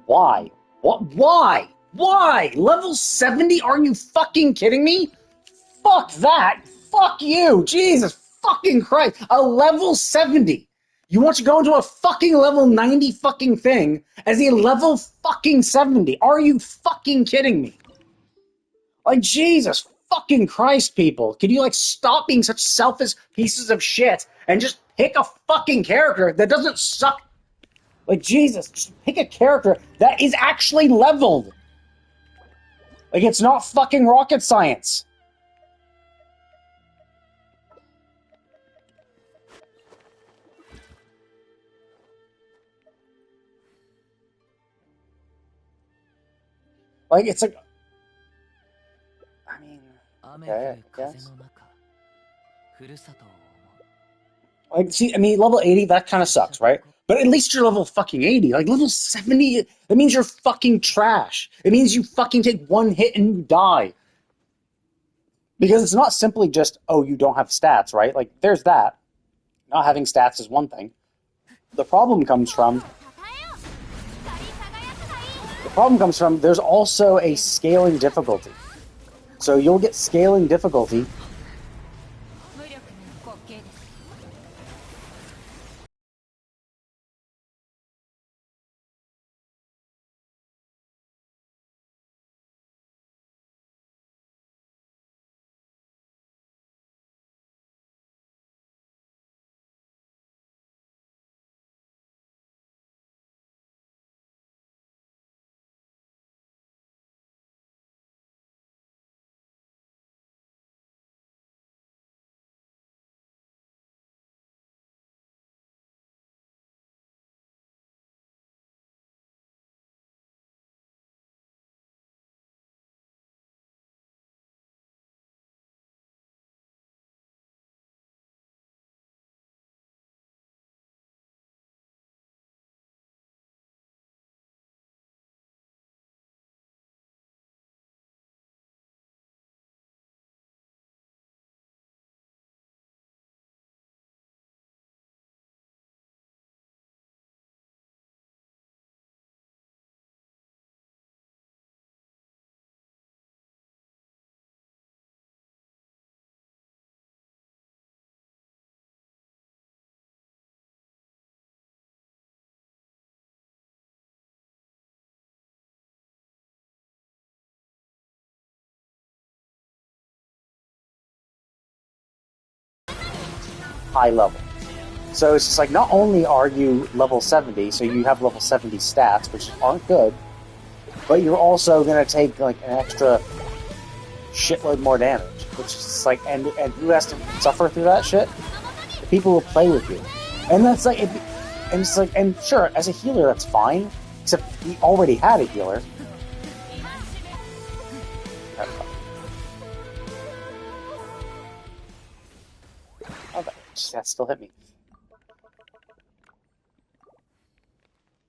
Why? What? Why? Why? Level 70? Are you fucking kidding me? Fuck that. Fuck you. Jesus fucking Christ. A level 70. You want to go into a fucking level 90 fucking thing as a level fucking 70. Are you fucking kidding me? Like, Jesus fucking Christ, people. Can you, like, stop being such selfish pieces of shit and just pick a fucking character that doesn't suck? Like, Jesus, just pick a character that is actually leveled. Like, it's not fucking rocket science. Like, it's like... I mean... Okay, I guess. Like, see, I mean, level 80, that kind of sucks, right? But at least you're level fucking 80. Like, level 70, that means you're fucking trash. It means you fucking take one hit and you die. Because it's not simply just, oh, you don't have stats, right? Like, there's that. Not having stats is one thing. The problem comes from there's also a scaling difficulty. So you'll get scaling difficulty. High level. So it's just like, not only are you level 70, so you have level 70 stats, which aren't good, but you're also going to take like an extra shitload more damage, which is like, and who has to suffer through that shit? The people who play with you. And that's like, and it's like, and sure, as a healer, that's fine, except he already had a healer. Oh, that still hit me.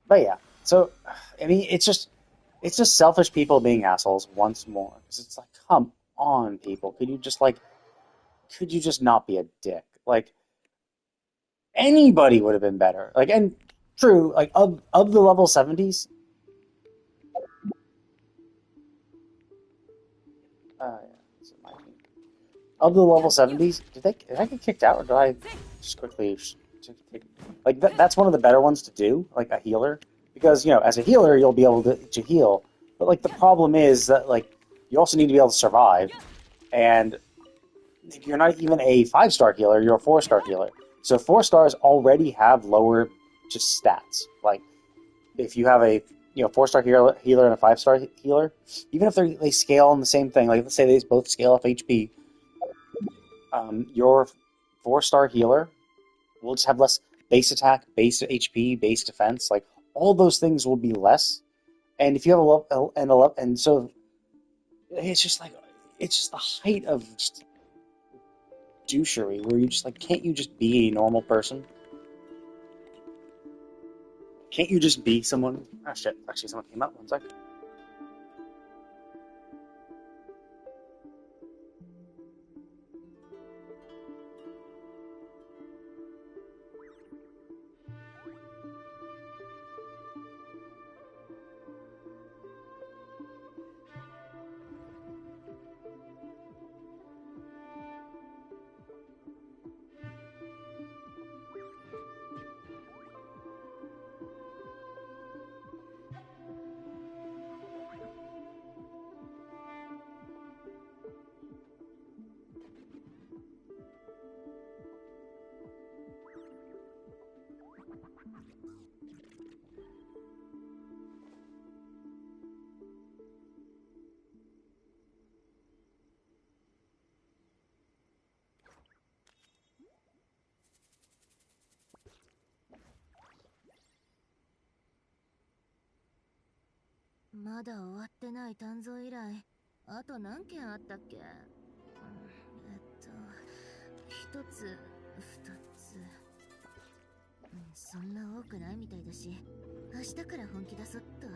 But yeah, so, I mean, it's just, It's just selfish people being assholes once more. 'Cause it's like, come on, people. Could you just not be a dick? Like, anybody would have been better. Like, and true, like, of the level 70s, yeah, this is my team. Of the level 70s, did I get kicked out or did I just quickly like that's one of the better ones to do, like a healer, because as a healer you'll be able to heal, but like the problem is that like you also need to be able to survive, and you're not even a 5-star healer, you're a 4-star healer. So 4 stars already have lower just stats. Like if you have a 4-star healer and a 5-star healer, even if they scale on the same thing, like let's say they both scale off HP, your 4-star healer will just have less base attack, base HP, base defense. Like all those things will be less. And if you have and so it's just like it's just the height of just douchery where you just like can't you just be a normal person? Can't you just be someone? Ah shit! Actually, someone came up. One sec.まだ終わってない鍛造依頼、あと何件あったっけ？一つ、二つ。そんな多くないみたいだし、明日から本気出そっと。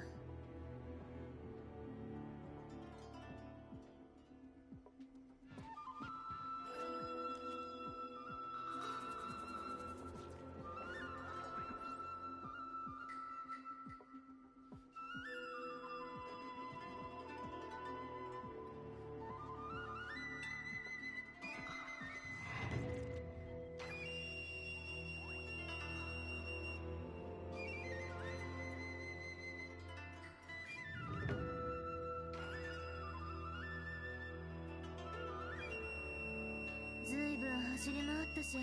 ずいぶん走り回ったし、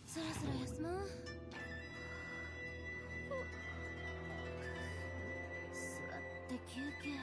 そろそろ休もう。座って休憩。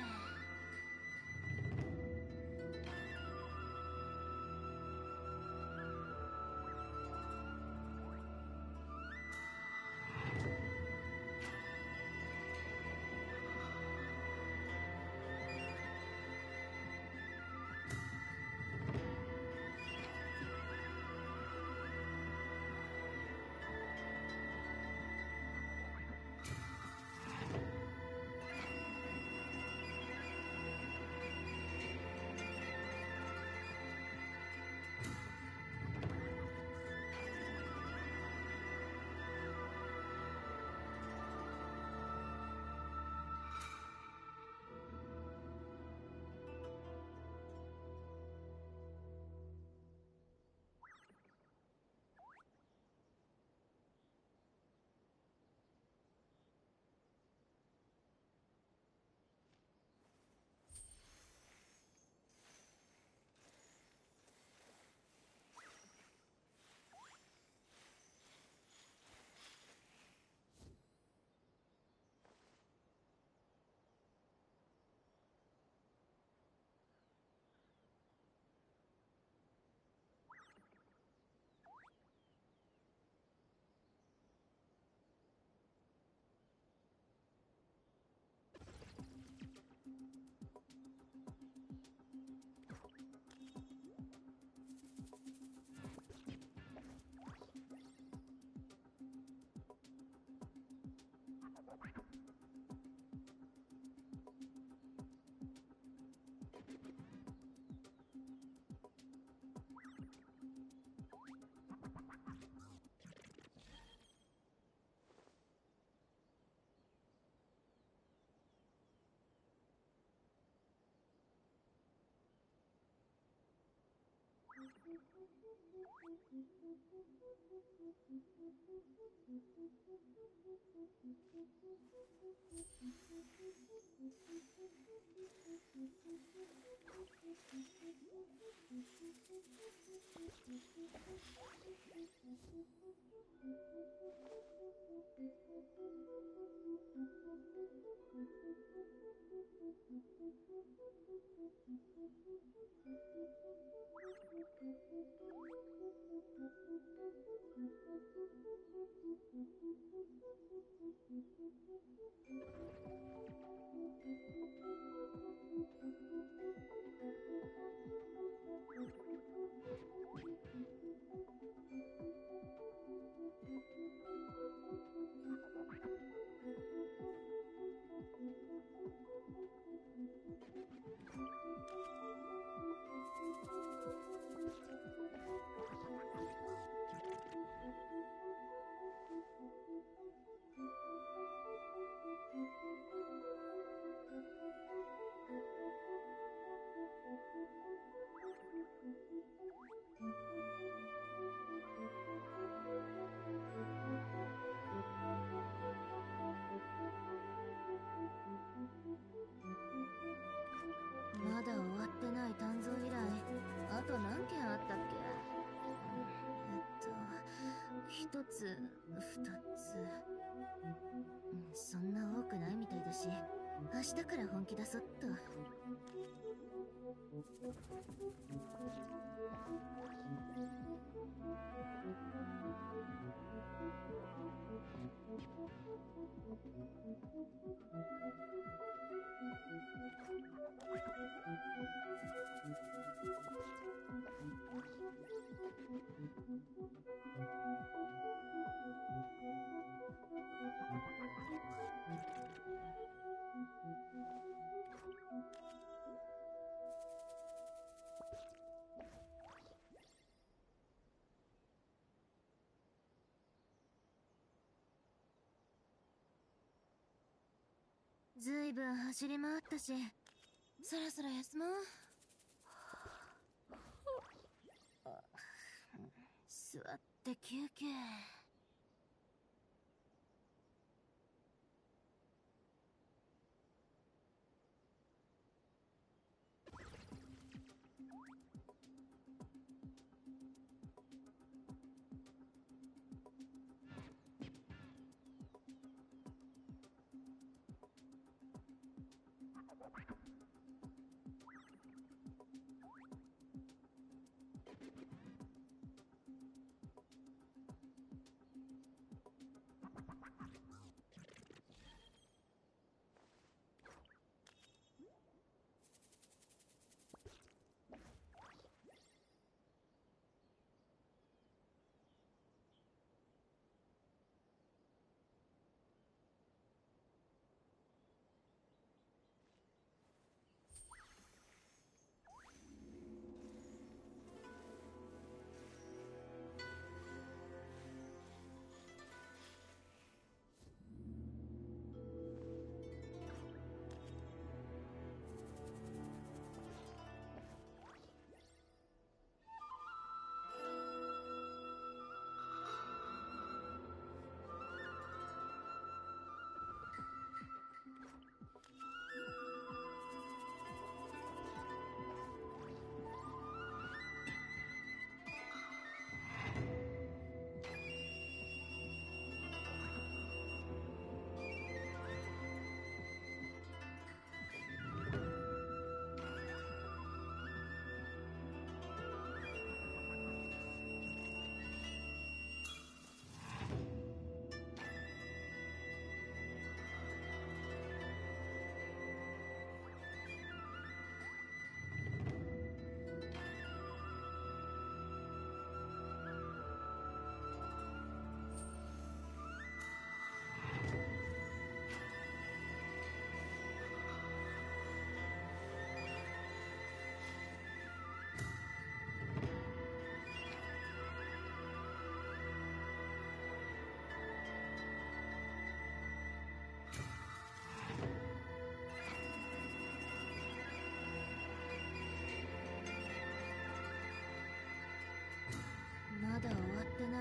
まだ終わってない鍛造依頼、あと何件あったっけ？一つ、二つ。そんな多くないみたいだし、明日から本気出そっと。ずいぶん走り回ったし、そろそろ休もう。座って休憩。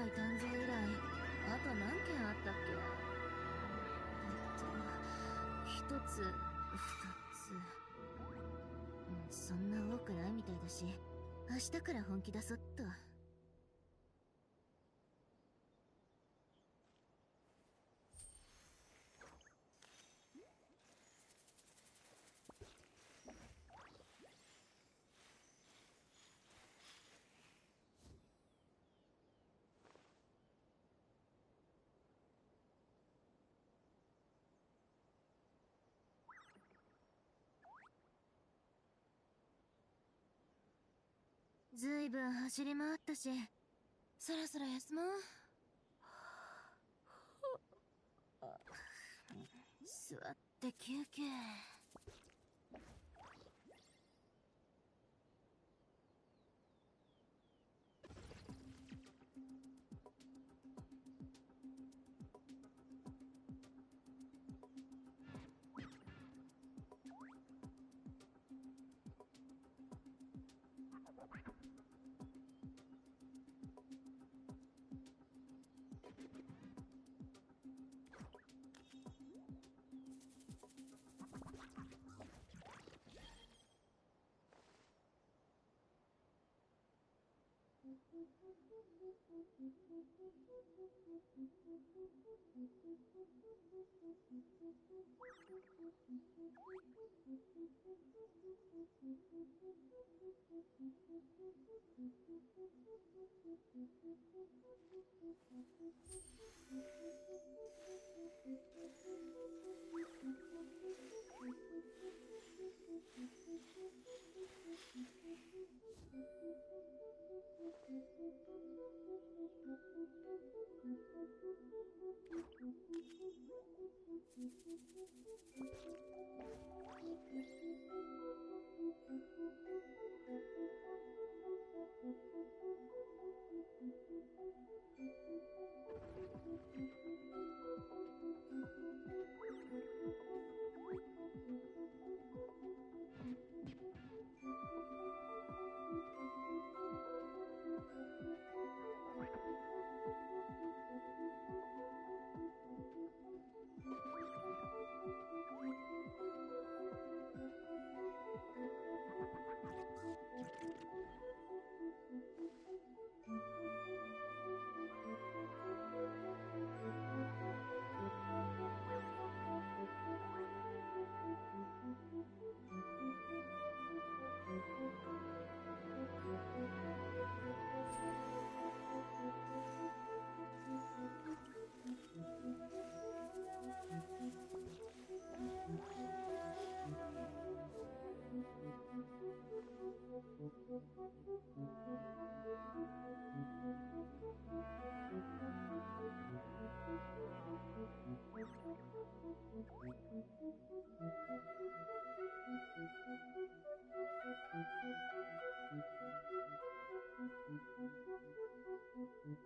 ない誕生以来、あと何件あったっけ？一つ、二つ。そんな多くないみたいだし、明日から本気出そっと。ずいぶん走り回ったし、そろそろ休もう。座って休憩。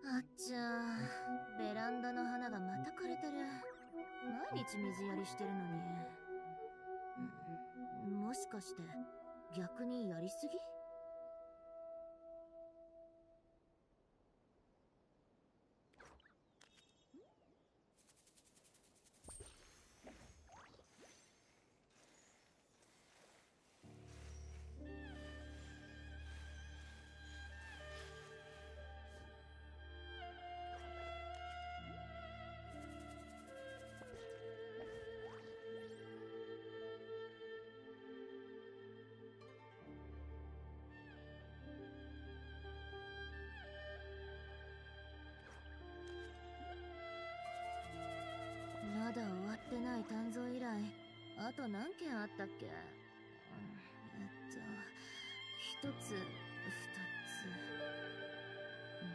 あっちゃー、ベランダの花がまた枯れてる。毎日水やりしてるのに。もしかして逆にやりすぎ？まだ終わってない誕生以来、あと何件あったっけ？一つ、二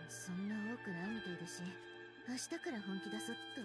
つ。そんな多くないみたいだし、明日から本気出そっと。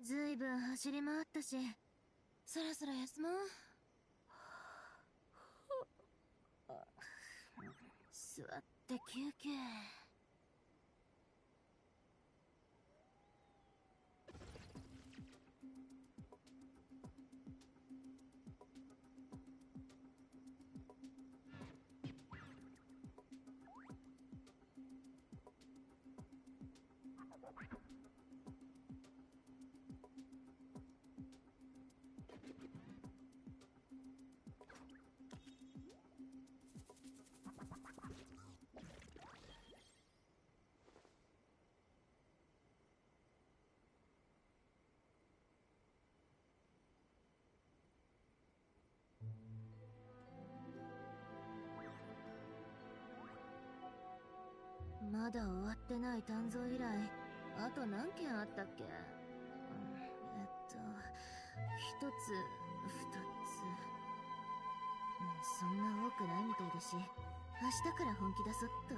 ずいぶん走り回ったし、そろそろ休もう。座って休憩。まだ終わってない鍛造依頼、あと何件あったっけ？一つ、二つ、そんな多くないみたいだし、明日から本気出そっと。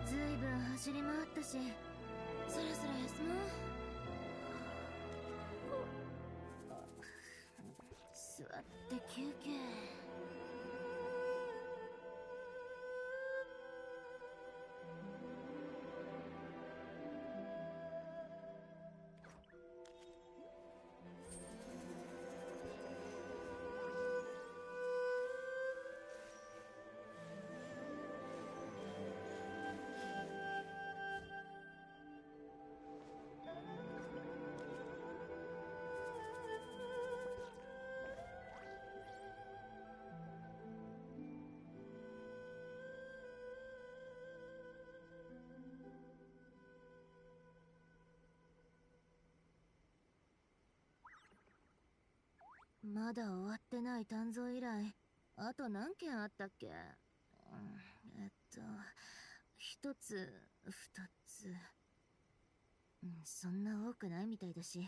ずいぶん走り回ったし、そろそろ休もう。座って休憩。まだ終わってない鍛造依頼、あと何件あったっけ？一つ、二つ。そんな多くないみたいだし、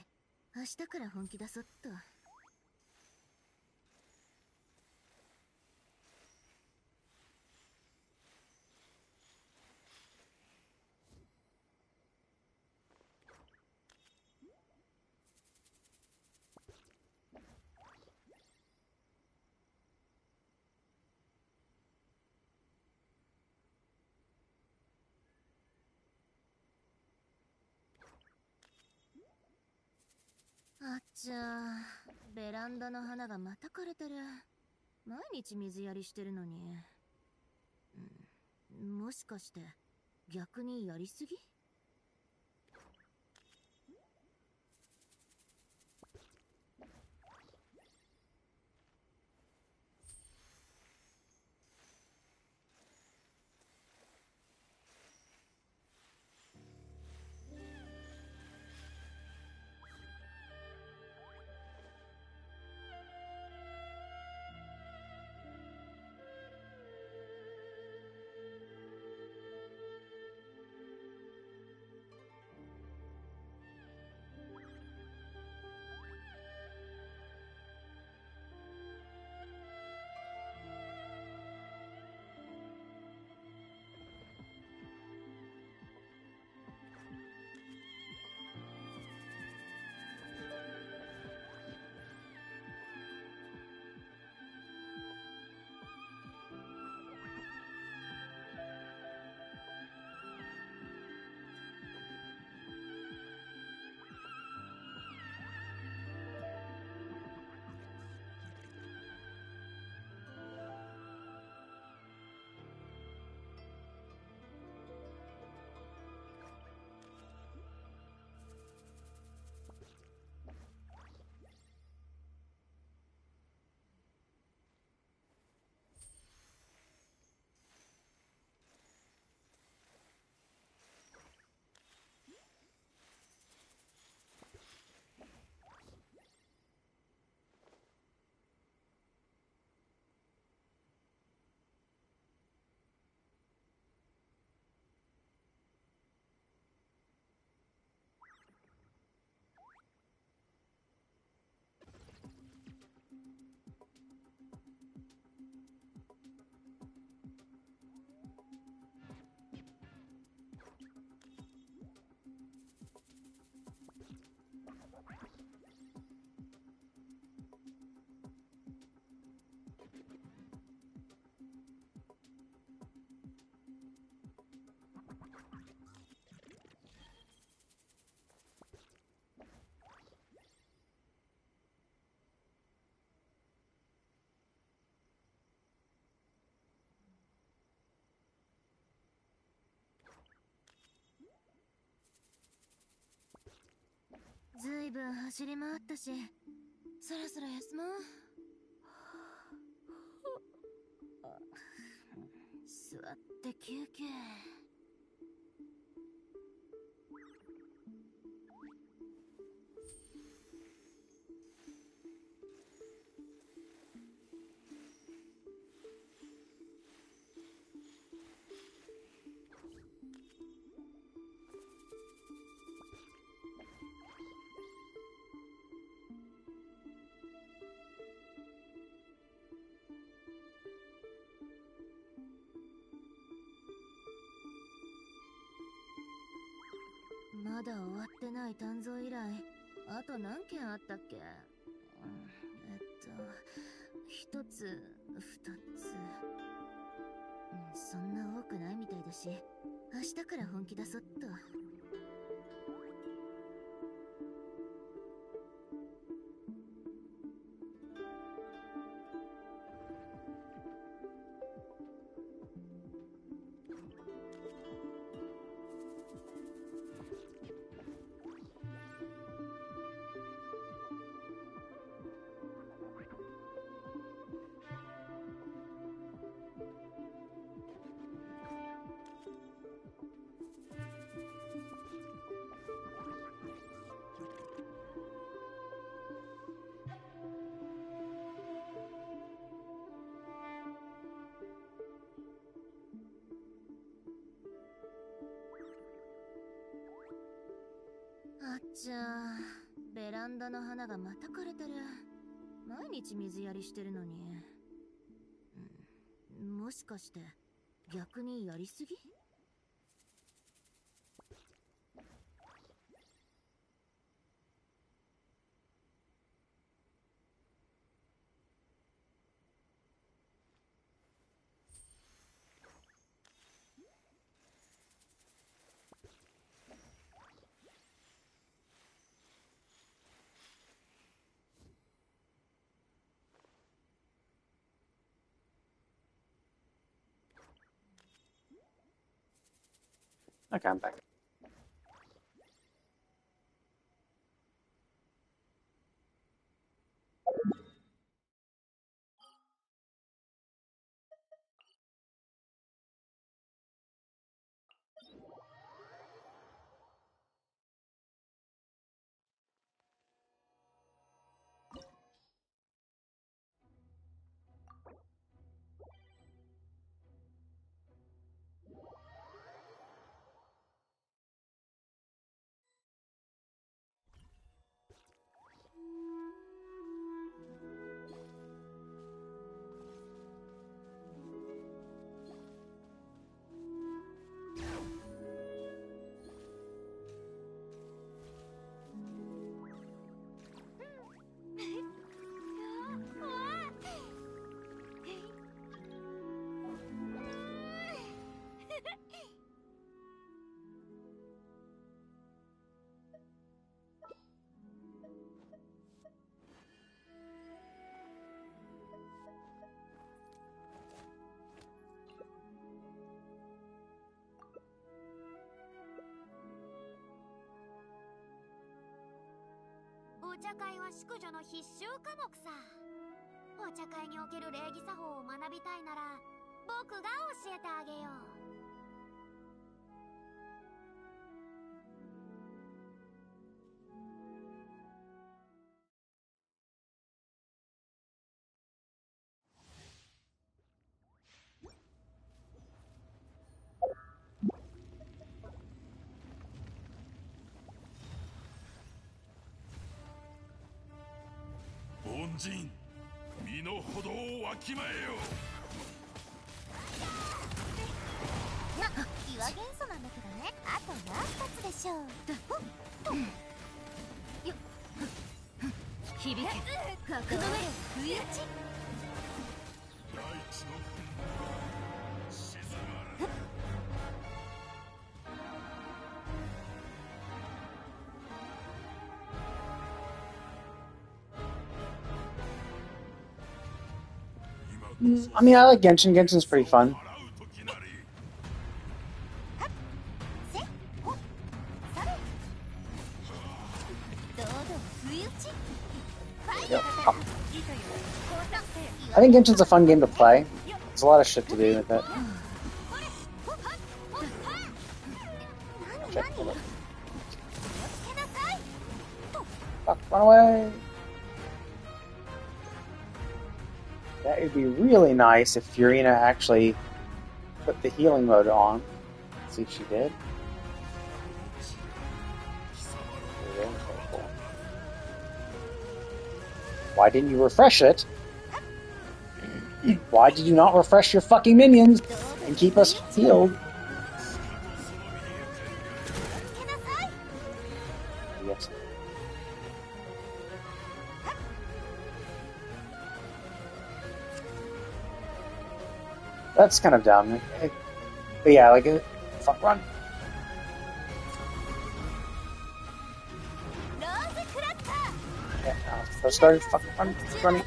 明日から本気出そっと。あっちゃー、ベランダの花がまた枯れてる。毎日水やりしてるのに。もしかして逆にやりすぎ？ずいぶん走り回ったし、そろそろ休もう。座って休憩。まだ終わってない鍛造依頼、あと何件あったっけ？一つ、二つ。そんな多くないみたいだし、明日から本気出そっと。あっちゃー、ベランダの花がまた枯れてる。毎日水やりしてるのに。もしかして逆にやりすぎ？Okay, I'm back.お茶会は淑女の必修科目さ。お茶会における礼儀作法を学びたいなら僕が教えてあげよう。凡人、身の程をわきまえよ。気は元素なんだけどね。あともう一つでしょう。よっ、響け、格の目不意打ち。大地の憤静まら。I mean, I like Genshin. Genshin's pretty fun. I think Genshin's a fun game to play. There's a lot of shit to do with it. Shit, hold up. Fuck, run away! That would be really nice if Furina actually put the healing mode on. Let's see if she did. Why didn't you refresh it? Why did you not refresh your fucking minions and keep us healed? Yes. That's kind of dumb. But yeah, like, fuck, run. Yeah, so started fucking running.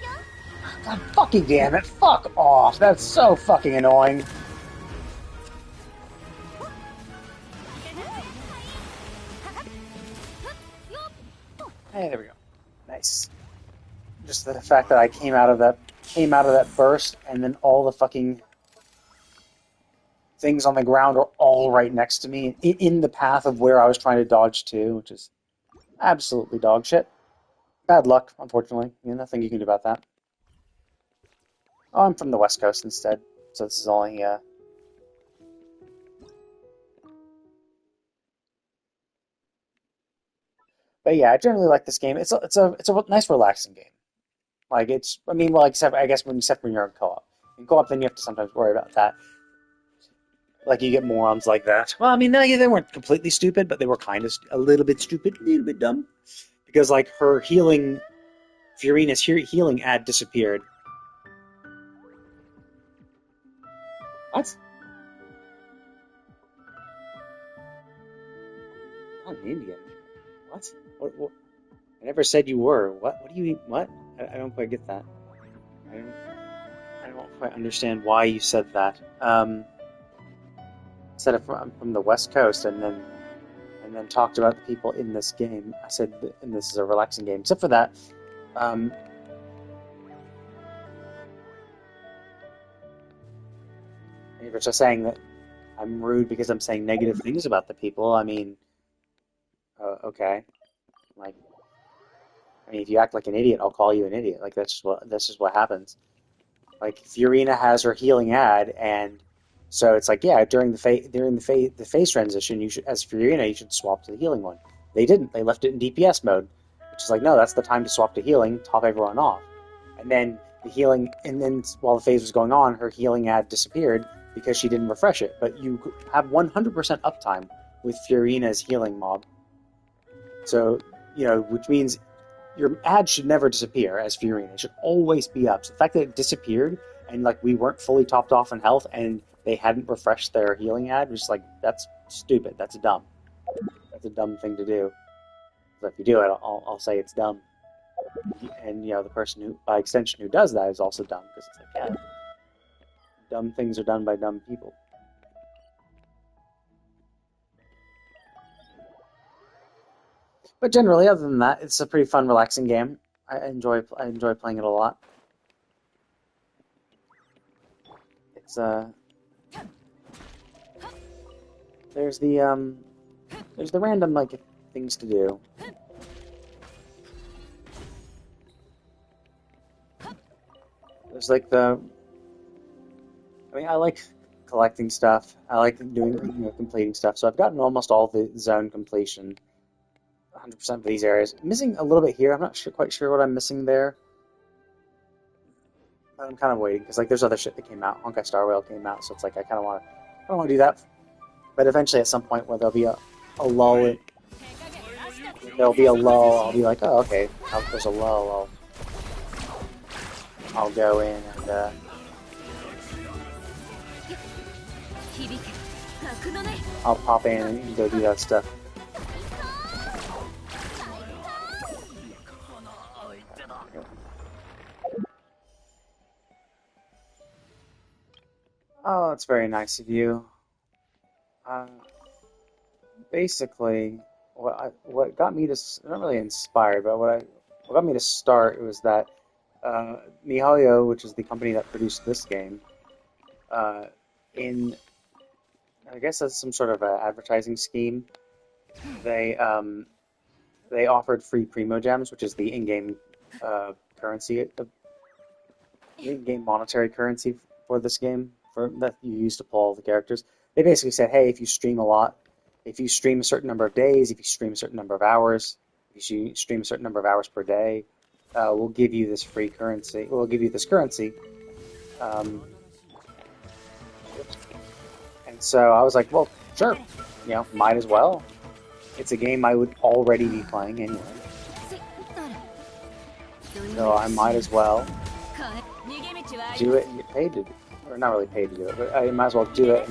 God fucking damn it, fuck off. That's so fucking annoying. Hey, there we go. Nice. Just the fact that I came out of that burst, and then all the fucking things on the ground are all right next to me, in the path of where I was trying to dodge to, which is absolutely dog shit. Bad luck, unfortunately. Nothing you can do about that. Oh, I'm from the West Coast instead, so this is only But yeah, I generally like this game. It's a nice, relaxing game. Like I mean, well, except I guess except when you're in co-op. In co-op, then you have to sometimes worry about that. Like you get morons like that. Well, I mean, they weren't completely stupid, but they were kind of a little bit stupid, a little bit dumb, because like her healing, Furina's healing ad disappeared. What? I'm Indian. What? What? I never said you were. What? What do you mean? What? I don't quite get that. I don't. I don't quite understand why you said that. Said I'm from the West Coast, and then talked about the people in this game. I said, and this is a relaxing game. Except for that, you're just saying that I'm rude because I'm saying negative things about the people. I mean, okay, like, I mean, if you act like an idiot, I'll call you an idiot. Like that's just what happens. Like Furina has her healing ad, and so it's like, yeah, the phase transition, you should, as Furina, you should swap to the healing one. They didn't. They left it in DPS mode, which is like, no, that's the time to swap to healing. Top everyone off, and then while the phase was going on, her healing ad disappeared because she didn't refresh it. But you have 100% uptime with Furina's healing mob, so which means your ad should never disappear as Furina. It should always be up. So the fact that it disappeared and like we weren't fully topped off in health and they hadn't refreshed their healing ad was like, that's stupid. That's dumb. That's a dumb thing to do. So if you do it, I'll say it's dumb. And the person who, by extension, who does that is also dumb because it's like, yeah, dumb things are done by dumb people. But generally, other than that, it's a pretty fun, relaxing game. I enjoy playing it a lot. It's there's the random like things to do. There's like I mean, I like collecting stuff. I like doing completing stuff. So I've gotten almost all the zone completion, 100% of these areas. I'm missing a little bit here. I'm not quite sure what I'm missing there. But I'm kind of waiting because like there's other shit that came out. Honkai Star Rail came out, so it's like I kind of want to do that. But eventually, at some point, where there'll be a lull, I'll be like, oh, okay, there's a lull. I'll go in and I'll pop in and go do that stuff. Oh, that's very nice of you. Basically, what got me to, not really inspired, but what got me to start was that MiHoYo, which is the company that produced this game, uh, in I guess as some sort of a advertising scheme, they they offered free Primo Gems, which is the in-game currency, in-game monetary currency for this game for that you use to pull all the characters. They basically said, hey, if you stream a lot, if you stream a certain number of days, if you stream a certain number of hours, if you stream a certain number of hours per day, we'll give you this free currency. We'll give you this currency. Um, and so I was like, well, sure, might as well. It's a game I would already be playing anyway, so I might as well do it and get paid to do it. Or not really paid to do it, but I might as well do it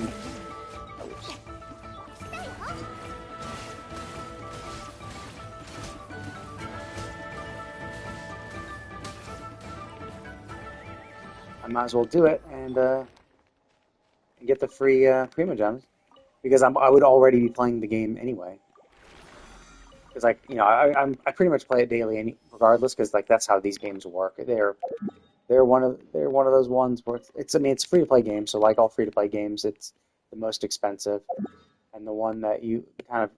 and get the free Primo Gems because I would already be playing the game anyway. Because I pretty much play it daily regardless because that's how these games work. They're one of those ones where it's a free to play game, so like all free to play games, it's the most expensive and the one that you kind of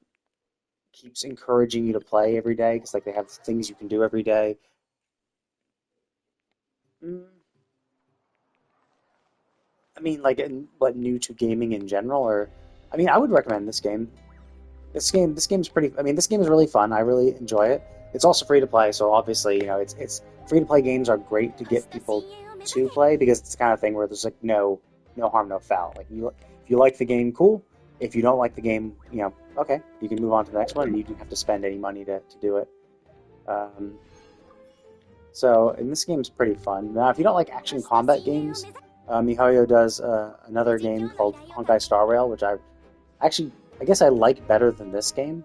keeps encouraging you to play every day because they have things you can do every day. I mean, but new to gaming in general, or I would recommend this game. This game's pretty. This game is really fun. I really enjoy it. It's also free to play, so obviously, it's free to play games are great to get people to play because it's the kind of thing where there's no harm, no foul. If you like the game, cool. If you don't like the game, okay, you can move on to the next one, and you don't have to spend any money to do it. And this game's pretty fun. Now, if you don't like action combat games, MiHoYo does another game called Honkai Star Rail, which I guess I like better than this game.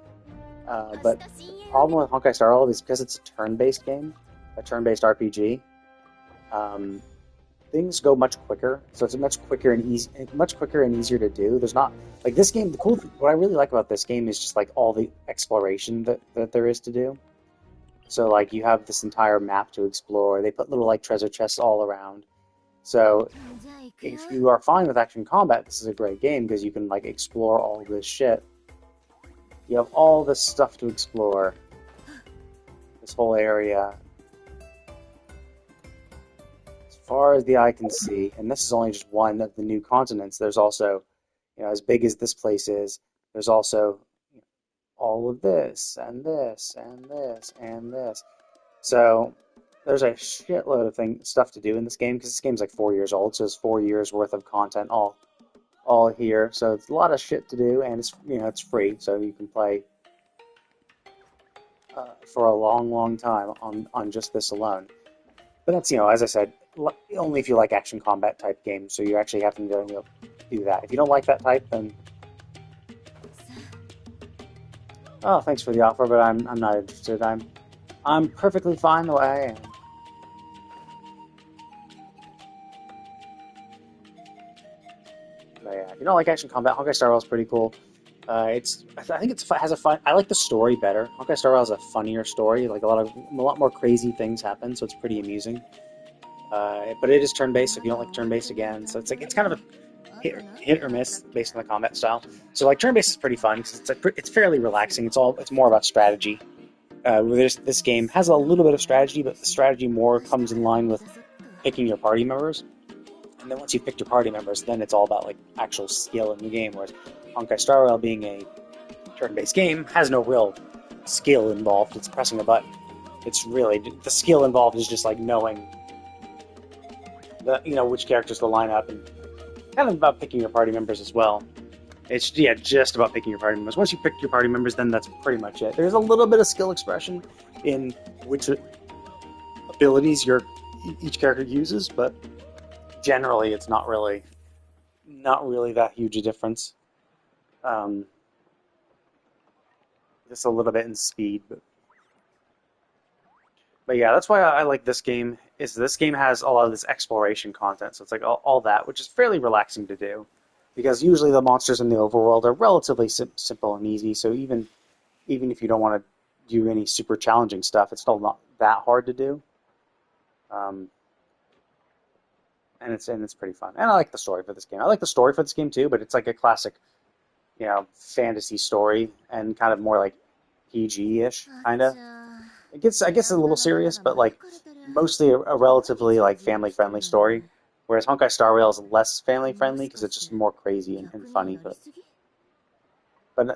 But the problem with Honkai Star Rail is because it's a turn-based game, a turn-based RPG. Things go much quicker, so it's much quicker and easier to do. There's not this game. What I really like about this game is just all the exploration that there is to do. So you have this entire map to explore. They put little treasure chests all around. So if you are fine with action combat, this is a great game because you can explore all this shit. You have all this stuff to explore. This whole area. As far as the eye can see, and this is only just one of the new continents, there's also, as big as this place is, there's also all of this, and this, and this, and this. So there's a shitload of stuff to do in this game because this game's 4 years old, so it's 4 years worth of content all here. So it's a lot of shit to do, and it's free, so you can play for a long time on just this alone. But that's as I said, only if you like action combat type games. So you actually have to do that. If you don't like that type, then thanks for the offer, but I'm not interested. I'm perfectly fine the way I am. But yeah, if you don't like action combat, Honkai Star Rail is pretty cool. I think it has a fun. I like the story better. Honkai Star Rail has a funnier story. A lot more crazy things happen, so it's pretty amusing. But it is turn-based. If you don't like turn-based, again, so it's kind of a hit or miss based on the combat style. So turn-based is pretty fun because it's fairly relaxing. It's more about strategy. This game has a little bit of strategy, but the strategy more comes in line with picking your party members. And then once you've picked your party members, then it's all about actual skill in the game. Whereas Honkai Star Rail, being a turn-based game, has no real skill involved. It's pressing a button. It's really the skill involved is just knowing which characters to line up, and kind of about picking your party members as well. It's just about picking your party members. Once you pick your party members, then that's pretty much it. There's a little bit of skill expression in which abilities each character uses, but generally it's not really that huge a difference. Just a little bit in speed, but yeah, that's why I like this game. Is this game has a lot of this exploration content, so it's all that, which is fairly relaxing to do, because usually the monsters in the overworld are relatively simple and easy. So even if you don't want to do any super challenging stuff, it's still not that hard to do. And it's pretty fun. And I like the story for this game. I like the story for this game too, but it's like a classic, fantasy story and kind of more like PG-ish kind of. I guess a little serious, but like mostly a relatively like family-friendly story. Whereas Honkai Star Rail is less family-friendly because it's just more crazy and funny, but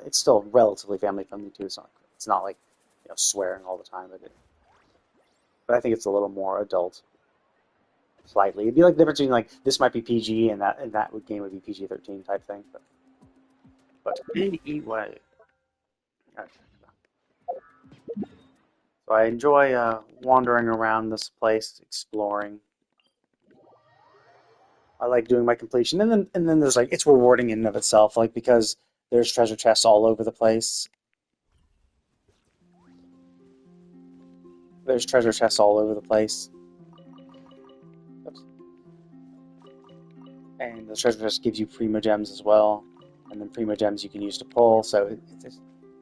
it's still relatively family-friendly too. It's not like swearing all the time. But I think it's a little more adult, slightly. It'd be like the difference between like this might be PG and that game would be PG-13 type thing. But anyway, so I enjoy wandering around this place, exploring. I like doing my completion, and then there's like it's rewarding in and of itself, like because there's treasure chests all over the place. There's treasure chests all over the place. Oops. And the treasure chest gives you primo gems as well, and then primo gems you can use to pull. So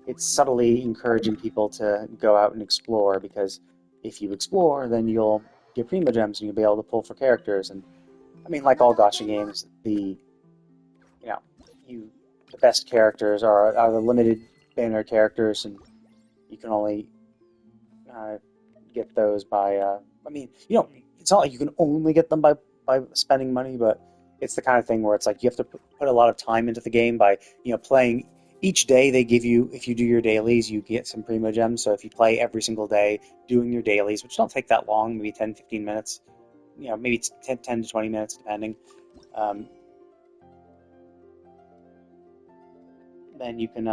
it's subtly encouraging people to go out and explore because if you explore, then you'll get primo gems and you'll be able to pull for characters. And I mean, like all gacha games, you know the best characters are the limited banner characters, and you can only get those by. I mean, it's not like you can only get them by spending money, but it's the kind of thing where it's like you have to put a lot of time into the game by playing. Each day they give you, if you do your dailies, you get some primo gems. So if you play every single day doing your dailies, which don't take that long, maybe 10, 15 minutes, maybe it's 10 to 20 minutes depending, then you can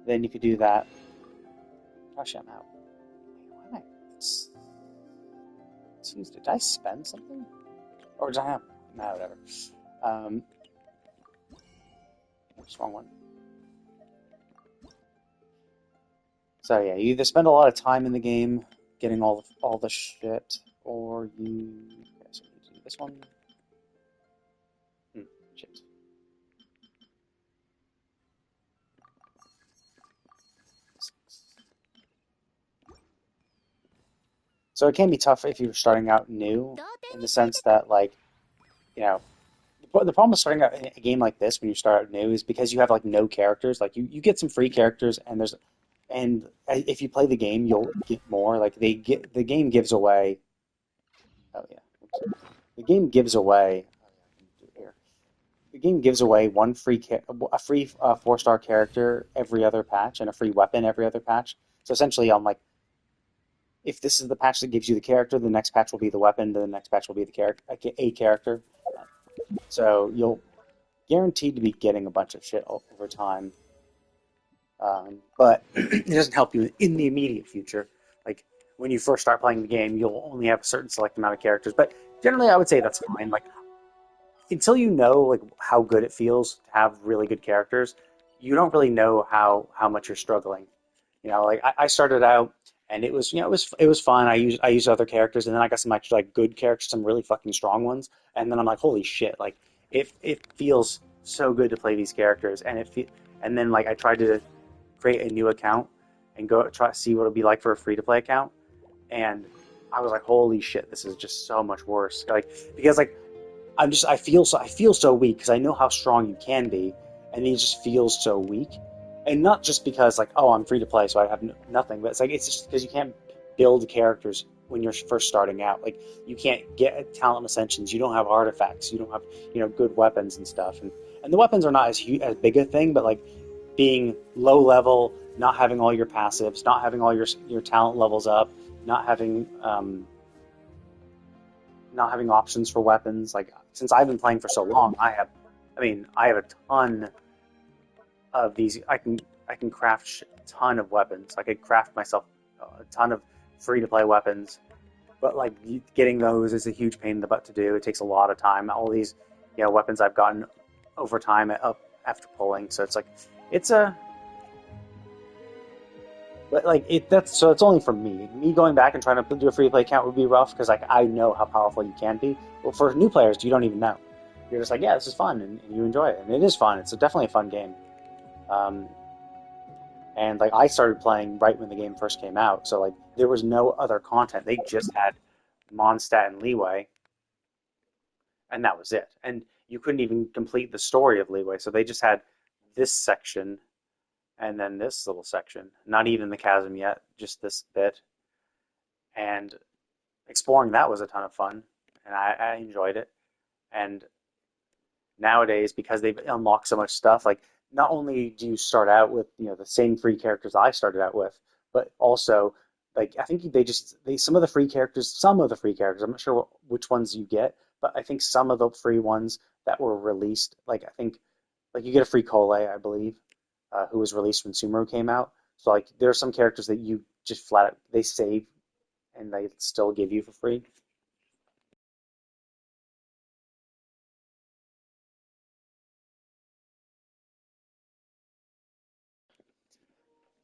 then you could do that. Gosh, I'm out. Why am did I spend something? Or did I have? No, whatever. What's wrong one? So yeah, you either spend a lot of time in the game getting all the shit, or you. Okay, so you do this one. Shit. So it can be tough if you're starting out new, in the sense that the problem with starting out in a game like this when you start out new is because you have like no characters. Like you get some free characters, and if you play the game, you'll get more. Like the game gives away. Oh yeah, oops. The game gives away. Here. The game gives away a free 4-star character every other patch and a free weapon every other patch. So essentially, on like if this is the patch that gives you the character, the next patch will be the weapon, then the next patch will be a character. So you'll guaranteed to be getting a bunch of shit over time. But it doesn't help you in the immediate future. Like when you first start playing the game, you'll only have a certain select amount of characters. But generally, I would say that's fine. Like until you know like how good it feels to have really good characters, you don't really know how much you're struggling. Like I started out and it was fun. I used other characters, and then I got some actually like good characters, some really fucking strong ones, and then I'm like, holy shit! Like it feels so good to play these characters, and then like I tried to create a new account and go try to see what it'd be like for a free to play account, and I was like, holy shit, this is just so much worse. Like because like I feel so weak because I know how strong you can be, and it just feels so weak. And not just because like, oh, I'm free to play, so I have nothing, but it's just because you can't build characters when you're first starting out. Like you can't get talent ascensions, you don't have artifacts, you don't have good weapons and stuff, and the weapons are not as big a thing, but like being low level, not having all your passives, not having all your talent levels up, not having options for weapons. Like since I've been playing for so long, I have a ton of these. I can craft a ton of weapons. I could craft myself a ton of free to play weapons, but like getting those is a huge pain in the butt to do. It takes a lot of time. All these weapons I've gotten over time up after pulling, so it's like it's a but like that's so it's only for me. Me going back and trying to do a free to play account would be rough because like I know how powerful you can be. Well, for new players, you don't even know. You're just like, this is fun, and you enjoy it, and it is fun. It's definitely a fun game. And like I started playing right when the game first came out, so like there was no other content. They just had Mondstadt and Leeway, and that was it. And you couldn't even complete the story of Leeway, so they just had this section and then this little section. Not even the chasm yet, just this bit. And exploring that was a ton of fun, and I enjoyed it. And nowadays, because they've unlocked so much stuff, like not only do you start out with the same free characters I started out with, but also like I think they some of the free characters, I'm not sure which ones you get, but I think some of the free ones that were released, like I think like you get a free Cole, I believe, who was released when Sumeru came out. So like there are some characters that you just flat out they save and they still give you for free.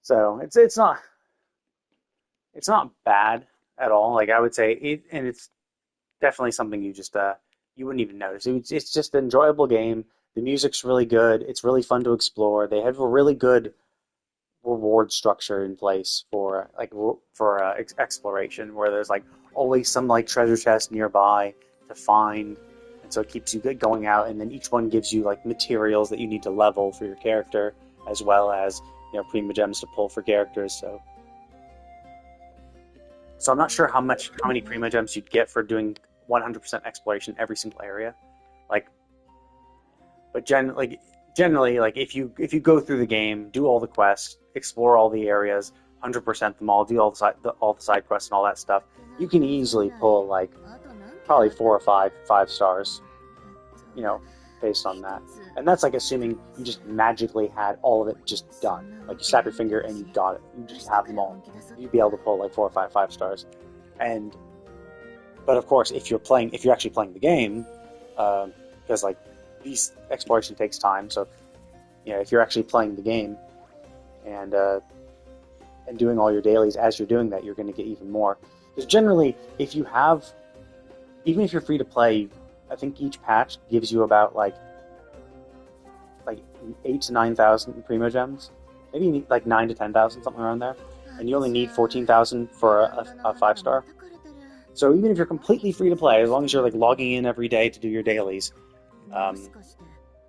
So it's not bad at all. Like I would say it, and it's definitely something you just you wouldn't even notice. It's just an enjoyable game. The music's really good. It's really fun to explore. They have a really good reward structure in place for exploration, where there's like always some like treasure chest nearby to find, and so it keeps you going out. And then each one gives you like materials that you need to level for your character, as well as prima gems to pull for characters. So I'm not sure how many prima gems you'd get for doing 100% exploration every single area. Like, but generally, like if you go through the game, do all the quests, explore all the areas, 100% them all, do all the side quests and all that stuff, you can easily pull like probably 4 or 5 stars, you know, based on that. And that's like assuming you just magically had all of it just done. Like you snap your finger and you got it. You just have them all. You'd be able to pull like 4 or 5 stars. And but of course, if you're actually playing the game, because like these exploration takes time. So if you're actually playing the game and doing all your dailies as you're doing that, you're going to get even more. Because generally, even if you're free to play, I think each patch gives you about like 8 to 9,000 primo gems, maybe like 9 to 10,000, something around there, and you only need 14,000 for a 5-star. So even if you're completely free to play, as long as you're like logging in every day to do your dailies,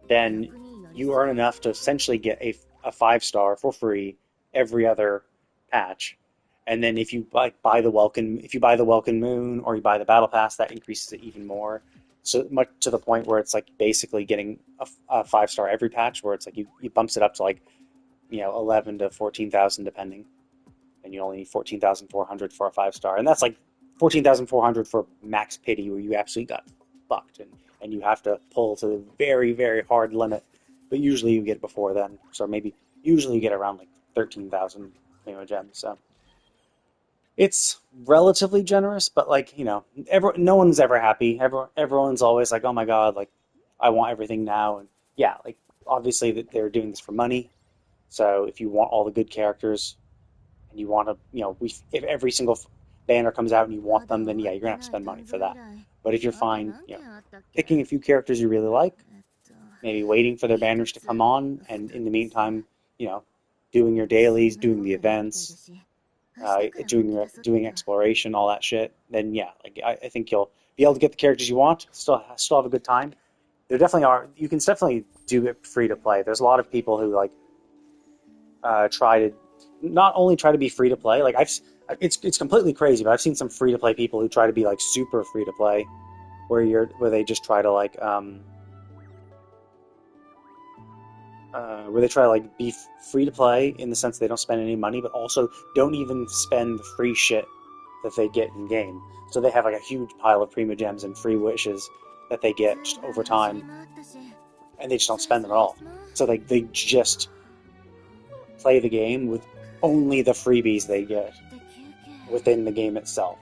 then you earn enough to essentially get a 5-star for free every other patch. And then if you buy the Welkin Moon or you buy the Battle Pass, that increases it even more. So much to the point where it's like basically getting a 5-star every patch, where it's like you bumps it up to like 11 to 14,000 depending, and you only need 14,400 for a 5-star, and that's like 14,400 for max pity, where you absolutely got fucked, and you have to pull to the very, very hard limit. But usually you get before then, so maybe usually you get around like 13,000 gems. So it's relatively generous, but like no one's ever happy. Everyone's always like, oh my god, like I want everything now, and yeah, like obviously that they're doing this for money. So if you want all the good characters and you want to, if every single banner comes out and you want them, then yeah, you're gonna have to spend money for that. But if you're fine, picking a few characters you really like, maybe waiting for their banners to come on, and in the meantime, doing your dailies, doing the events, doing exploration, all that shit, then yeah, like I think you'll be able to get the characters you want, still have a good time. There definitely are. You can definitely do it free to play. There's a lot of people who like try to not only try to be free to play. Like it's completely crazy, but I've seen some free to play people who try to be like super free to play, where they just try to like where they try to like be free to play in the sense they don't spend any money, but also don't even spend the free shit that they get in game. So they have like a huge pile of prima gems and free wishes that they get just over time, and they just don't spend them at all. So they just play the game with only the freebies they get within the game itself,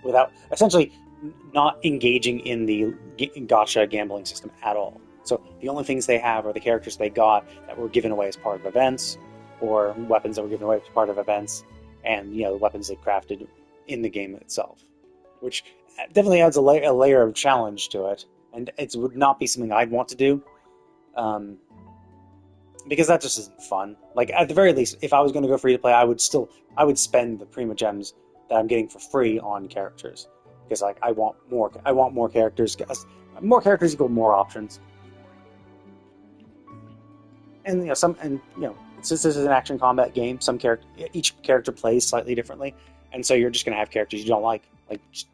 without essentially not engaging in the gacha gambling system at all. So the only things they have are the characters they got that were given away as part of events, or weapons that were given away as part of events, and weapons they crafted in the game itself, which definitely adds a layer of challenge to it, and it would not be something I'd want to do. because that just isn't fun. Like at the very least, if I was going to go free to play, I would spend the Prima Gems that I'm getting for free on characters because like I want more characters. More characters equal more options. And since this is an action combat game, each character plays slightly differently, and so you're just gonna have characters you don't like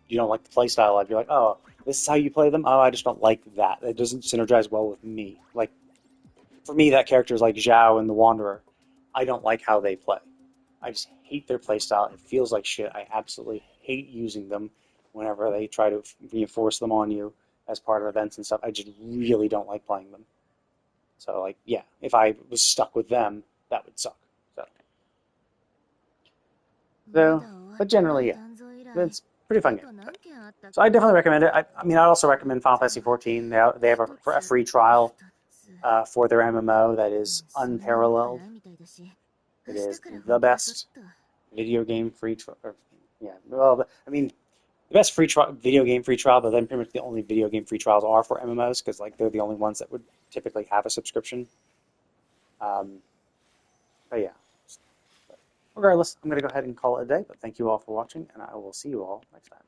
you don't like the play style of. You're like, oh, this is how you play them. Oh, I just don't like that. It doesn't synergize well with me. Like for me, that character is like Zhao and the Wanderer. I don't like how they play. I just hate their play style. It feels like shit. I absolutely hate using them whenever they try to reinforce them on you as part of events and stuff. I just really don't like playing them. So, like, yeah, if I was stuck with them, that would suck. But generally, yeah, it's a pretty fun game. So I definitely recommend it. I mean, I'd also recommend Final Fantasy 14. They have a free trial for their MMO that is unparalleled. It is the best video game free trial. Yeah, well, I mean, the best video game free trial, but then pretty much the only video game free trials are for MMOs because like they're the only ones that would typically have a subscription. But yeah, regardless, I'm going to go ahead and call it a day. But thank you all for watching, and I will see you all next time.